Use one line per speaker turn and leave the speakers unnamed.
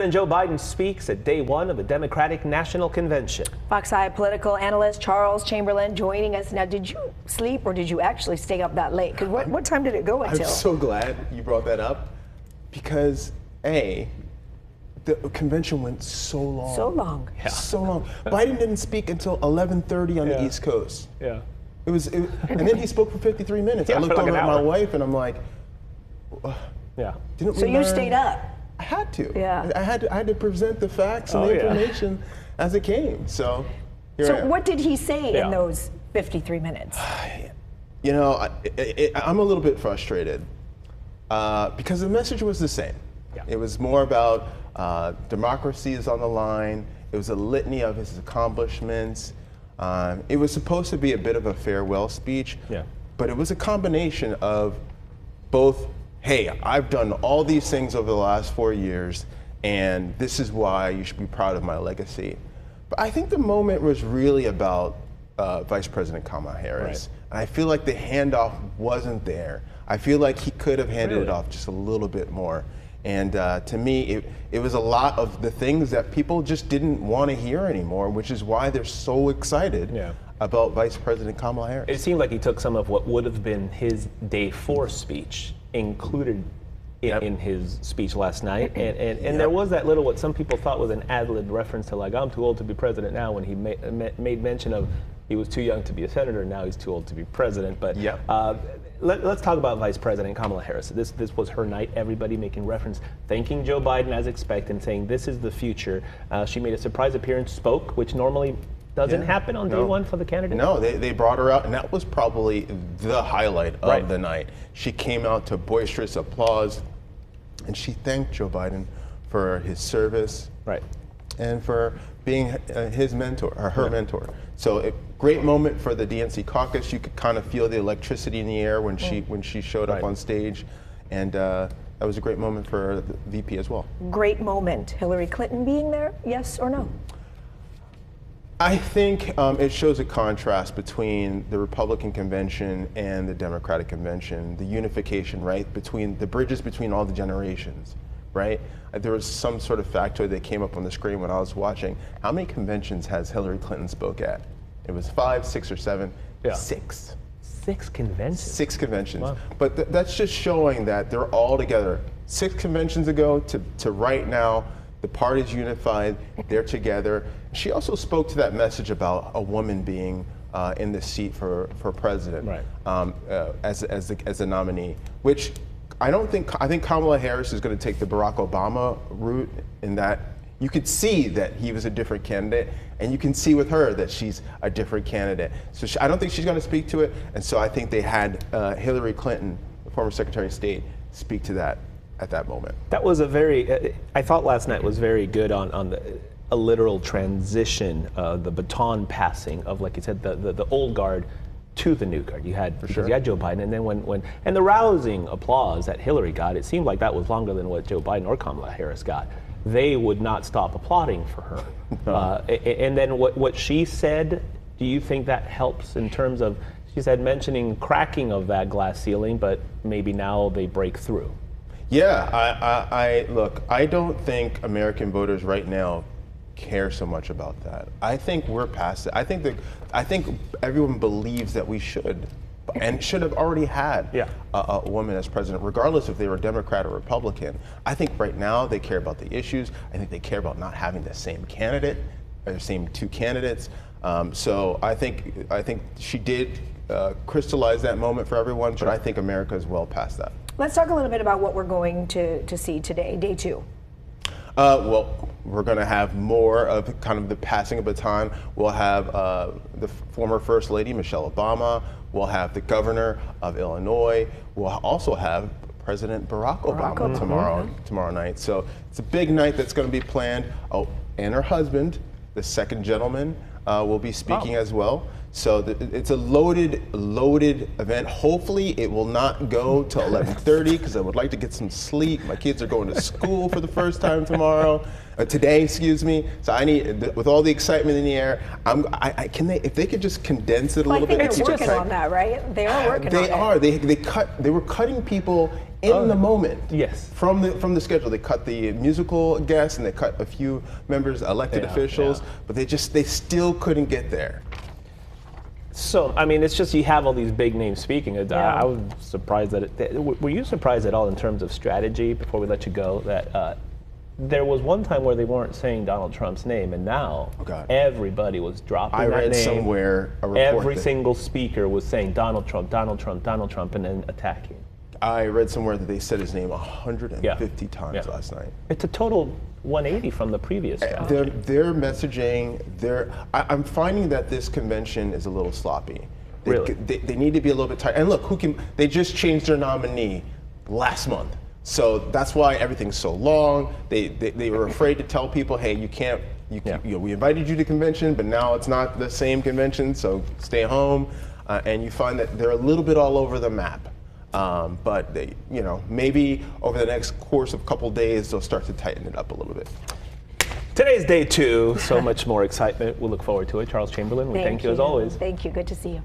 And Joe Biden speaks at day one of the Democratic National Convention.
Fox Eye political analyst Charles Chamberlain joining us. Now, did you sleep or did you actually stay up that late? Because what time did it go until?
I'm so glad you brought that up because, the convention went so long.
So long.
Yeah.
So long. Biden didn't speak until 11:30 on the East Coast.
Yeah.
And then he spoke for 53 minutes.
Yeah,
I looked
for like
over
an
at my
hour.
wife and I'm like,
Yeah.
didn't we
So you
learn?
stayed up.
I had to.
Yeah.
I had to present the facts and
Oh,
the
yeah.
information as it came. So here I
So
am.
what did he say
Yeah.
in those 53 minutes?
You know, I'm a little bit frustrated because the message was the same.
Yeah.
It was more about democracy is on the line. It was a litany of his accomplishments. It was supposed to be a bit of a farewell speech,
Yeah.
but it was a combination of both, hey, I've done all these things over the last 4 years, and this is why you should be proud of my legacy. But I think the moment was really about Vice President Kamala Harris.
Right.
And I feel like the handoff wasn't there. I feel like he could have handed it
Really?
off just a little bit more. And to me, it was a lot of the things that people just didn't want to hear anymore, which is why they're so excited
Yeah.
about Vice President Kamala Harris.
It seemed like he took some of what would have been his day 4 speech, included in his speech last night. And there was that little, what some people thought was an ad-lib reference to, like, I'm too old to be president now, when he made mention of he was too young to be a senator, now he's too old to be president. But
Yep.
let's talk about Vice President Kamala Harris. This was her night, everybody making reference, thanking Joe Biden as expected, and saying this is the future. She made a surprise appearance, spoke, which normally doesn't
Yeah.
happen on day
No.
one for the candidate.
No, they brought her out, and that was probably the highlight of
Right.
the night. She came out to boisterous applause, and she thanked Joe Biden for his service
Right.
and for being his mentor, or her mentor. So a great moment for the DNC caucus. You could kind of feel the electricity in the air when she showed up
Right.
on stage, and that was a great moment for the VP as well.
Great moment. Hillary Clinton being there, yes or no?
I think it shows a contrast between the Republican convention and the Democratic convention, the unification, right, between the bridges between all the generations, right? There was some sort of factoid that came up on the screen when I was watching. How many conventions has Hillary Clinton spoke at? It was 5, 6, or 7.
Yeah.
6.
6 conventions.
6 conventions.
Wow.
But that's just showing that they're all together. 6 conventions ago to right now, the party's unified, they're together. She also spoke to that message about a woman being in the seat for president,
Right.
as a nominee, which I think Kamala Harris is going to take the Barack Obama route, in that you could see that he was a different candidate, and you can see with her that she's a different candidate. So I don't think she's going to speak to it, and so I think they had Hillary Clinton, the former Secretary of State, speak to that at that moment.
That was a very, I thought last night was very good on a literal transition, the baton passing of, like you said, the old guard to the new guard. You had, because you had Joe Biden, and then and the rousing applause that Hillary got, it seemed like that was longer than what Joe Biden or Kamala Harris got. They would not stop applauding for her. And then what she said, do you think that helps in terms of, she said, mentioning cracking of that glass ceiling, but maybe now they break through?
Yeah, I look, I don't think American voters right now care so much about that. I think we're past it. I think everyone believes that we should, and should have already had a woman as president, regardless if they were Democrat or Republican. I think right now they care about the issues. I think they care about not having the same candidate, or the same 2 candidates. So I think she did crystallize that moment for everyone, but I think America is well past that.
Let's talk a little bit about what we're going to see today, day 2.
Well, we're going to have more of kind of the passing of baton. We'll have the former First Lady, Michelle Obama. We'll have the governor of Illinois. We'll also have President Barack Obama tomorrow night. So it's a big night that's going to be planned. Oh, and her husband, the second gentleman, will be speaking as well. So it's a loaded event. Hopefully it will not go till 11:30, because I would like to get some sleep. My kids are going to school for the first time today, excuse me. So I need, with all the excitement in the air, if they could just condense it a little bit.
I think they're working on that, right? They are working on it.
They were cutting people in the moment.
Yes.
From the schedule, they cut the musical guests and they cut a few members, elected officials, but they still couldn't get there.
So, I mean, it's just you have all these big names speaking. I was surprised were you surprised at all in terms of strategy, before we let you go, that there was one time where they weren't saying Donald Trump's name, and now everybody was dropping that name.
I read somewhere a report
every single speaker was saying Donald Trump, Donald Trump, Donald Trump, and then attacking. I
read somewhere that they said his name 150 times last night.
It's a total 180 from the previous guy.
Their messaging, I'm finding that this convention is a little sloppy. They need to be a little bit tight. And look, they just changed their nominee last month. So that's why everything's so long. They were afraid to tell people, hey, you can't, we invited you to convention, but now it's not the same convention, so stay home. And you find that they're a little bit all over the map. But they, maybe over the next course of a couple days, they'll start to tighten it up a little bit.
Today's day 2, so much more excitement. We'll look forward to it. Charles Chamberlain, we thank you as always.
Thank you. Good to see you.